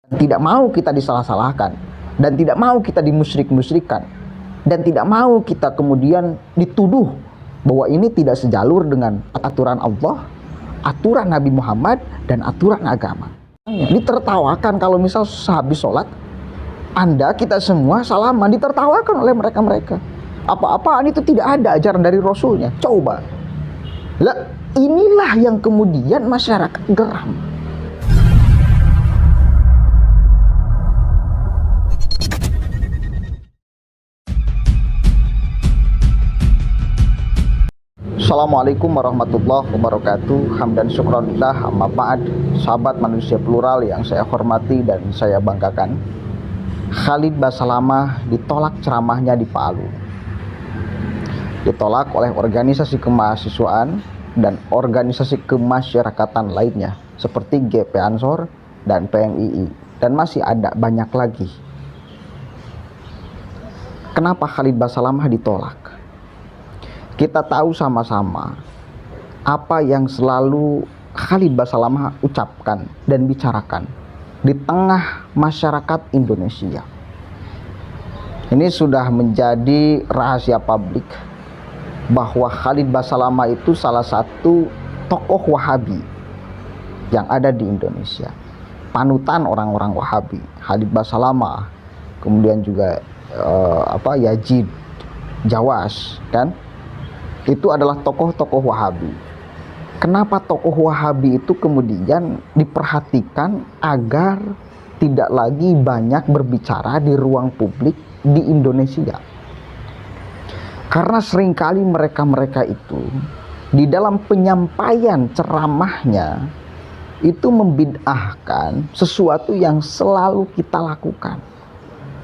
Tidak mau kita disalah-salahkan, dan tidak mau kita dimusyrik-musyrikan, dan tidak mau kita kemudian dituduh bahwa ini tidak sejalur dengan aturan Allah, aturan Nabi Muhammad, dan aturan agama. Ditertawakan kalau misal sehabis sholat, Anda, kita semua salaman, ditertawakan oleh mereka-mereka. Apa-apaan itu tidak ada ajaran dari Rasulnya. Coba. Lah, inilah yang kemudian masyarakat geram. Assalamualaikum warahmatullahi wabarakatuh. Hamdan syukranillah, amma ba'd. Sahabat manusia plural yang saya hormati dan saya banggakan, Khalid Basalamah ditolak ceramahnya di Palu. Ditolak oleh organisasi kemahasiswaan dan organisasi kemasyarakatan lainnya seperti GP Ansor dan PMII, dan masih ada banyak lagi. Kenapa Khalid Basalamah ditolak? Kita tahu sama-sama apa yang selalu Khalid Basalamah ucapkan dan bicarakan di tengah masyarakat Indonesia. Ini sudah menjadi rahasia publik bahwa Khalid Basalamah itu salah satu tokoh Wahabi yang ada di Indonesia. Panutan orang-orang Wahabi, Khalid Basalamah, kemudian juga Yazid Jawas, kan? Itu adalah tokoh-tokoh Wahabi. Kenapa tokoh Wahabi itu kemudian diperhatikan agar tidak lagi banyak berbicara di ruang publik di Indonesia? Karena seringkali mereka-mereka itu di dalam penyampaian ceramahnya itu membid'ahkan sesuatu yang selalu kita lakukan,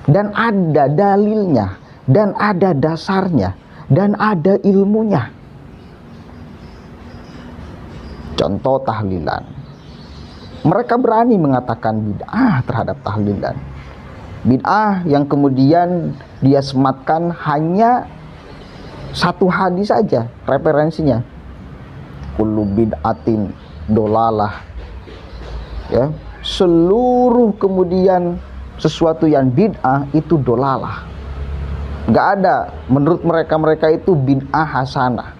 dan ada dalilnya, dan ada dasarnya, dan ada ilmunya. Contoh tahlilan. Mereka berani mengatakan bid'ah terhadap tahlilan. Bid'ah yang kemudian dia sematkan hanya satu hadis saja referensinya. Kullu bid'atin dolalah. Ya, seluruh kemudian sesuatu yang bid'ah itu dolalah. Gak ada menurut mereka itu bid'ah hasanah.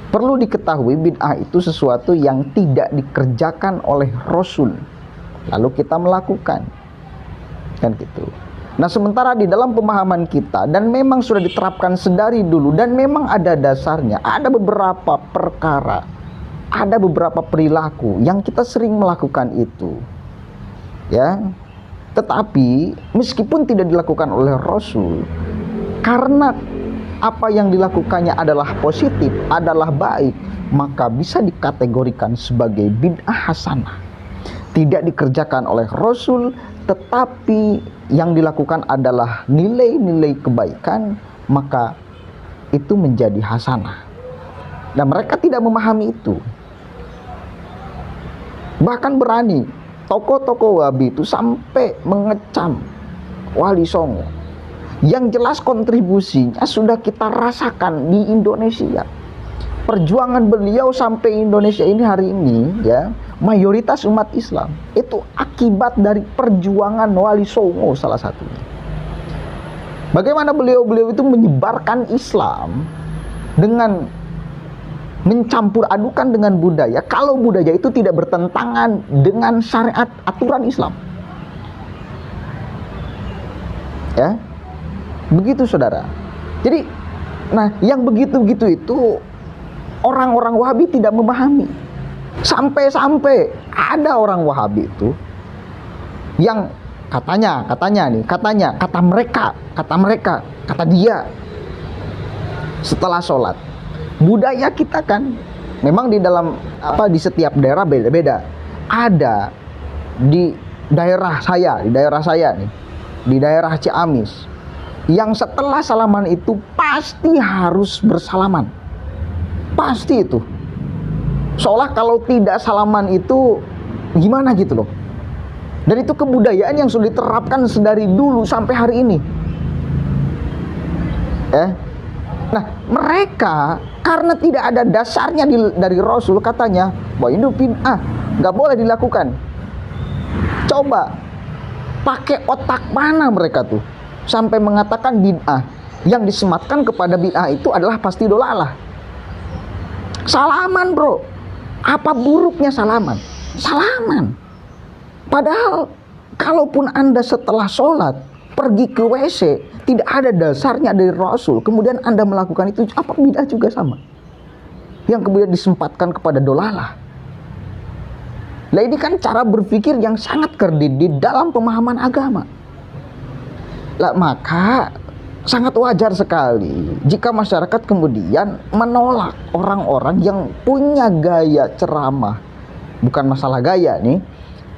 Perlu diketahui bid'ah itu sesuatu yang tidak dikerjakan oleh Rasul lalu kita melakukan, kan gitu. Nah, sementara di dalam pemahaman kita, dan memang sudah diterapkan sedari dulu, dan memang ada dasarnya, ada beberapa perkara, ada beberapa perilaku yang kita sering melakukan itu, ya. Tetapi meskipun tidak dilakukan oleh Rasul, karena apa yang dilakukannya adalah positif, adalah baik, maka bisa dikategorikan sebagai bid'ah hasanah. Tidak dikerjakan oleh Rasul, tetapi yang dilakukan adalah nilai-nilai kebaikan, maka itu menjadi hasanah. Dan mereka tidak memahami itu. Bahkan berani tokoh-tokoh Wahabi itu sampai mengecam Wali Songo. Yang jelas kontribusinya sudah kita rasakan di Indonesia. Perjuangan beliau sampai Indonesia ini hari ini, ya, mayoritas umat Islam itu akibat dari perjuangan Wali Songo salah satunya. Bagaimana beliau itu menyebarkan Islam dengan mencampur adukan dengan budaya, kalau budaya itu tidak bertentangan dengan syariat aturan Islam. Ya, begitu saudara. Jadi, nah, yang begitu-begitu itu orang-orang Wahabi tidak memahami. Sampai-sampai ada orang Wahabi itu yang kata dia setelah sholat, budaya kita kan memang di dalam di setiap daerah beda-beda. Ada di daerah saya nih, di daerah Ciamis, yang setelah salaman itu pasti harus bersalaman. Pasti itu. Seolah kalau tidak salaman itu gimana gitu loh. Dan itu kebudayaan yang sudah diterapkan sedari dulu sampai hari ini. Nah, mereka karena tidak ada dasarnya dari Rasul, katanya bahwa itu bid'ah, nggak boleh dilakukan. Coba pakai otak mana mereka tuh sampai mengatakan bid'ah. Yang disematkan kepada bid'ah itu adalah pasti dolalah. Salaman bro, apa buruknya salaman? Salaman. Padahal kalaupun Anda setelah sholat pergi ke WC tidak ada dasarnya dari Rasul, kemudian Anda melakukan itu, apa bid'ah juga sama? Yang kemudian disempatkan kepada dolalah. Nah ini kan cara berpikir yang sangat kerdil dalam pemahaman agama. Lah maka sangat wajar sekali jika masyarakat kemudian menolak orang-orang yang punya gaya ceramah. Bukan masalah gaya nih,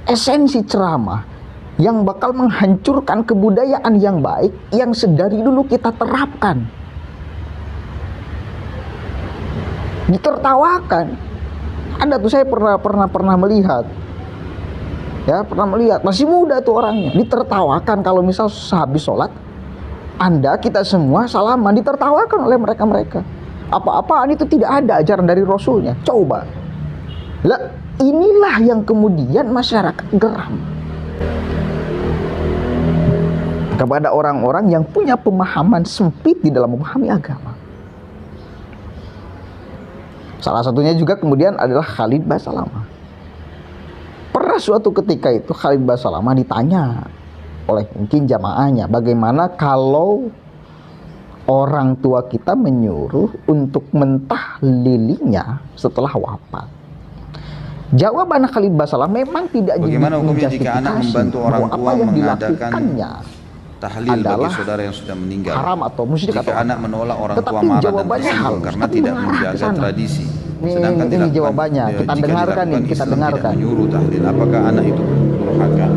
esensi ceramah yang bakal menghancurkan kebudayaan yang baik yang sedari dulu kita terapkan. Ditertawakan. Ada tuh, saya pernah melihat. Ya, pernah melihat, masih muda tuh orangnya, ditertawakan kalau misal sehabis sholat Anda, kita semua salaman, ditertawakan oleh mereka-mereka. Apa-apaan itu tidak ada ajaran dari Rasulnya. Coba. Lah, inilah yang kemudian masyarakat geram kepada orang-orang yang punya pemahaman sempit di dalam memahami agama. Salah satunya juga kemudian adalah Khalid Basalamah. Pernah suatu ketika itu Khalid Basalamah ditanya oleh mungkin jamaahnya, bagaimana kalau orang tua kita menyuruh untuk mentahlilinya setelah wafat? Jawaban Khalid Basalamah memang tidak bagaimana hukumnya jika anak membantu orang tua mengadakan tahlil bagi saudara yang sudah meninggal, haram atau musyrik, jika atau anak menolak orang tua marah dan tersinggung karena tidak menjaga tradisi, sedangkan ini jawabannya kita dengarkan nih, kita dengarkan. Tidak menyuruh tahlil, apakah anak itu durhaka?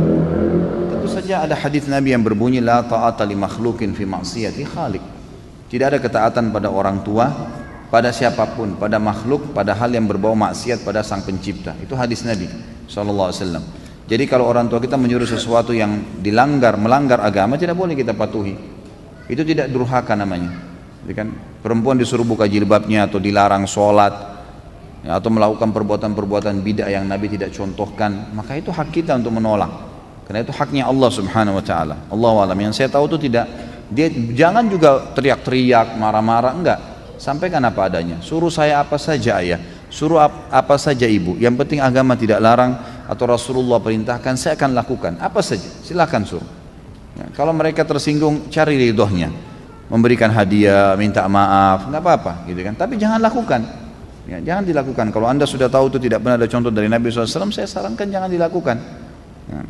Tentu saja ada hadis Nabi yang berbunyi la ta'ata li makhluqin fi ma'siyati khaliq. Tidak ada ketaatan pada orang tua, pada siapapun, pada makhluk, pada hal yang berbau maksiat pada sang pencipta. Itu hadis Nabi SAW. Jadi kalau orang tua kita menyuruh sesuatu yang melanggar agama, tidak boleh kita patuhi. Itu tidak durhaka namanya. Jadi kan perempuan disuruh buka jilbabnya atau dilarang sholat, ya, atau melakukan perbuatan-perbuatan bid'ah yang Nabi tidak contohkan, maka itu hak kita untuk menolak. Karena itu haknya Allah Subhanahu wa taala. Allahu a'lam. Yang saya tahu itu tidak, dia jangan juga teriak-teriak, marah-marah, enggak. Sampaikan apa adanya. Suruh saya apa saja ayah, suruh apa saja ibu, yang penting agama tidak larang atau Rasulullah perintahkan, saya akan lakukan apa saja, silakan suruh. Ya, kalau mereka tersinggung, cari ridhonya, memberikan hadiah, minta maaf, nggak apa-apa gitu kan, tapi jangan lakukan. Ya, jangan dilakukan. Kalau Anda sudah tahu itu tidak pernah ada contoh dari Nabi SAW, saya sarankan jangan dilakukan. Ya.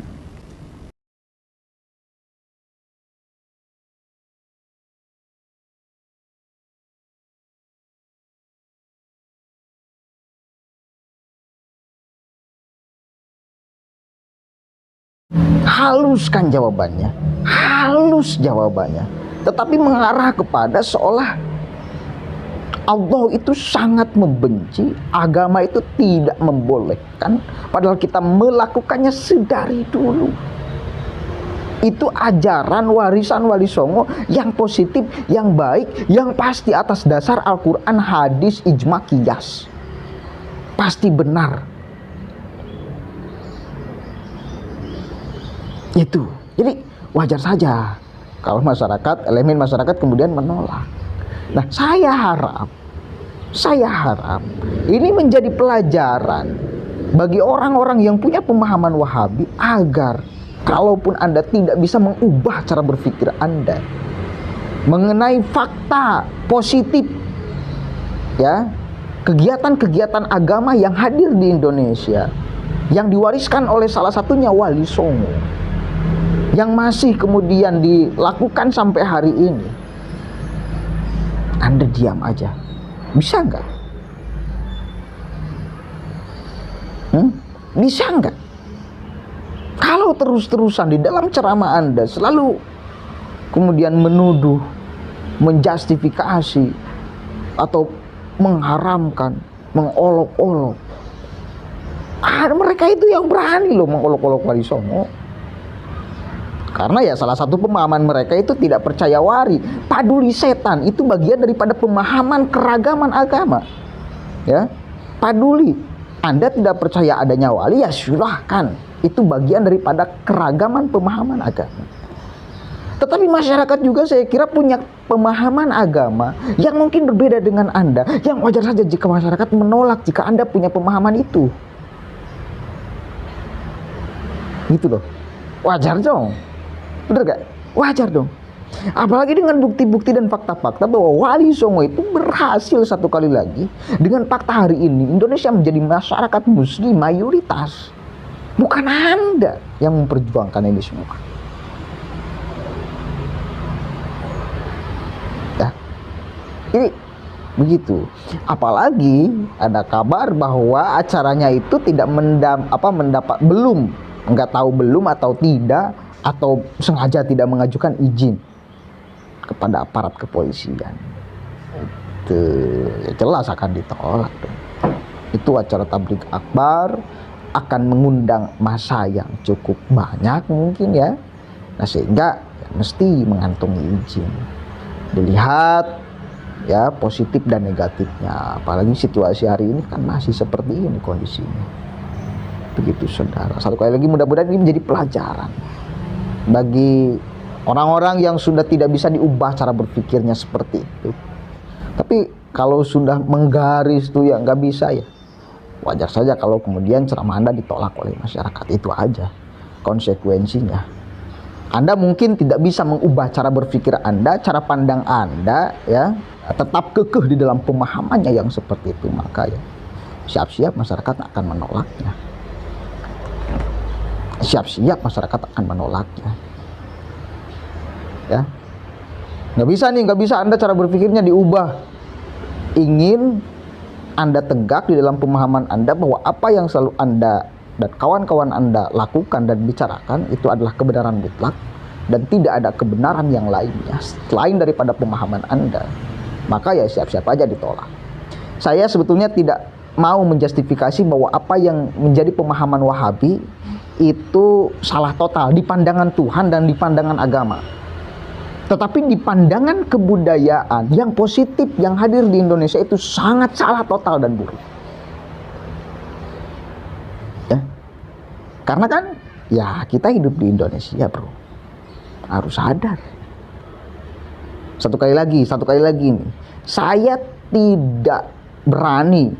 Haluskan jawabannya, halus jawabannya, tetapi mengarah kepada seolah Allah itu sangat membenci, agama itu tidak membolehkan, padahal kita melakukannya sedari dulu. Itu ajaran warisan Wali Songo yang positif, yang baik, yang pasti atas dasar Al-Quran, hadis, ijma, qiyas, pasti benar. Itu, jadi wajar saja kalau elemen masyarakat kemudian menolak. Nah, saya harap ini menjadi pelajaran bagi orang-orang yang punya pemahaman Wahabi, agar kalaupun Anda tidak bisa mengubah cara berpikir Anda mengenai fakta positif, ya, kegiatan-kegiatan agama yang hadir di Indonesia, yang diwariskan oleh salah satunya Wali Songo, yang masih kemudian dilakukan sampai hari ini, Anda diam aja, bisa nggak? Bisa nggak? Kalau terus-terusan di dalam ceramah Anda selalu kemudian menuduh, menjustifikasi, atau mengharamkan, mengolok-olok, mereka itu yang berani loh mengolok-olok Wali Songo. Karena ya salah satu pemahaman mereka itu tidak percaya wari, paduli setan, itu bagian daripada pemahaman keragaman agama. Ya, paduli Anda tidak percaya adanya wali, ya silahkan. Itu bagian daripada keragaman pemahaman agama. Tetapi masyarakat juga saya kira punya pemahaman agama yang mungkin berbeda dengan Anda. Yang wajar saja jika masyarakat menolak jika Anda punya pemahaman itu. Gitu loh. Wajar dong. Bener gak? Wajar dong. Apalagi dengan bukti-bukti dan fakta-fakta bahwa Wali Songo itu berhasil satu kali lagi. Dengan fakta hari ini Indonesia menjadi masyarakat muslim mayoritas. Bukan Anda yang memperjuangkan ini semua. Ya. Ini begitu. Apalagi ada kabar bahwa acaranya itu tidak mendapat nggak tahu belum atau tidak, atau sengaja tidak mengajukan izin kepada aparat kepolisian. Itu ya jelas akan ditolak. Itu acara tabligh akbar akan mengundang massa yang cukup banyak mungkin ya. Nah sehingga ya, mesti mengantongi izin. Dilihat ya positif dan negatifnya. Apalagi situasi hari ini kan masih seperti ini kondisinya. Begitu saudara. Satu kali lagi mudah-mudahan ini menjadi pelajaran bagi orang-orang yang sudah tidak bisa diubah cara berpikirnya seperti itu. Tapi kalau sudah menggaris tuh ya nggak bisa ya. Wajar saja kalau kemudian ceramah Anda ditolak oleh masyarakat. Itu aja konsekuensinya. Anda mungkin tidak bisa mengubah cara berpikir Anda, cara pandang Anda ya. Tetap kekeh di dalam pemahamannya yang seperti itu. Maka ya siap-siap masyarakat akan menolaknya. Siap-siap masyarakat akan menolaknya. Ya, nggak bisa Anda cara berpikirnya diubah. Ingin Anda tegak di dalam pemahaman Anda bahwa apa yang selalu Anda dan kawan-kawan Anda lakukan dan bicarakan itu adalah kebenaran mutlak dan tidak ada kebenaran yang lainnya selain daripada pemahaman Anda, maka ya siap-siap aja ditolak. Saya sebetulnya tidak mau menjustifikasi bahwa apa yang menjadi pemahaman Wahabi itu salah total di pandangan Tuhan dan di pandangan agama. Tetapi di pandangan kebudayaan yang positif yang hadir di Indonesia itu sangat salah total dan buruk. Ya. Karena kan ya kita hidup di Indonesia, bro. Harus sadar. Satu kali lagi nih. Saya tidak berani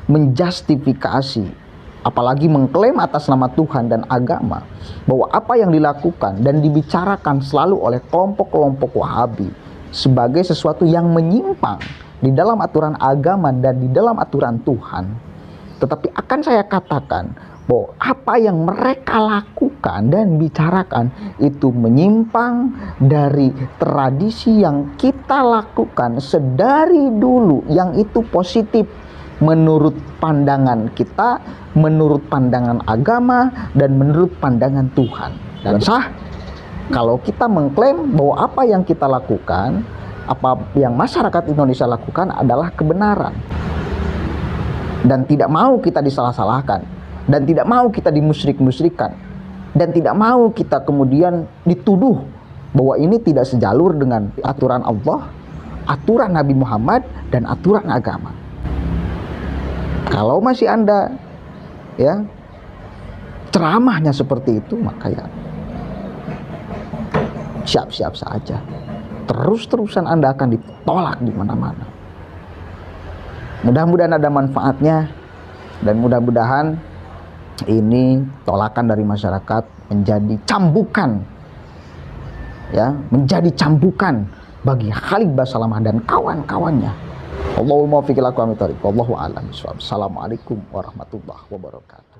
menjustifikasi apalagi mengklaim atas nama Tuhan dan agama bahwa apa yang dilakukan dan dibicarakan selalu oleh kelompok-kelompok Wahabi sebagai sesuatu yang menyimpang di dalam aturan agama dan di dalam aturan Tuhan. Tetapi akan saya katakan bahwa apa yang mereka lakukan dan bicarakan itu menyimpang dari tradisi yang kita lakukan sedari dulu, yang itu positif menurut pandangan kita, menurut pandangan agama, dan menurut pandangan Tuhan. Dan sah kalau kita mengklaim bahwa apa yang kita lakukan, apa yang masyarakat Indonesia lakukan adalah kebenaran. Dan tidak mau kita disalah-salahkan, dan tidak mau kita dimusyrik-musyrikan, dan tidak mau kita kemudian dituduh bahwa ini tidak sejalur dengan aturan Allah, aturan Nabi Muhammad, dan aturan agama. Kalau masih Anda ya ceramahnya seperti itu, maka ya siap-siap saja. Terus-terusan Anda akan ditolak di mana-mana. Mudah-mudahan ada manfaatnya dan mudah-mudahan ini tolakan dari masyarakat menjadi cambukan ya, menjadi cambukan bagi Khalid Basalamah dan kawan-kawannya. Allahumma fiqil aqwamit thariq. Wallahu a'lam bishawab. Assalamualaikum warahmatullahi wabarakatuh.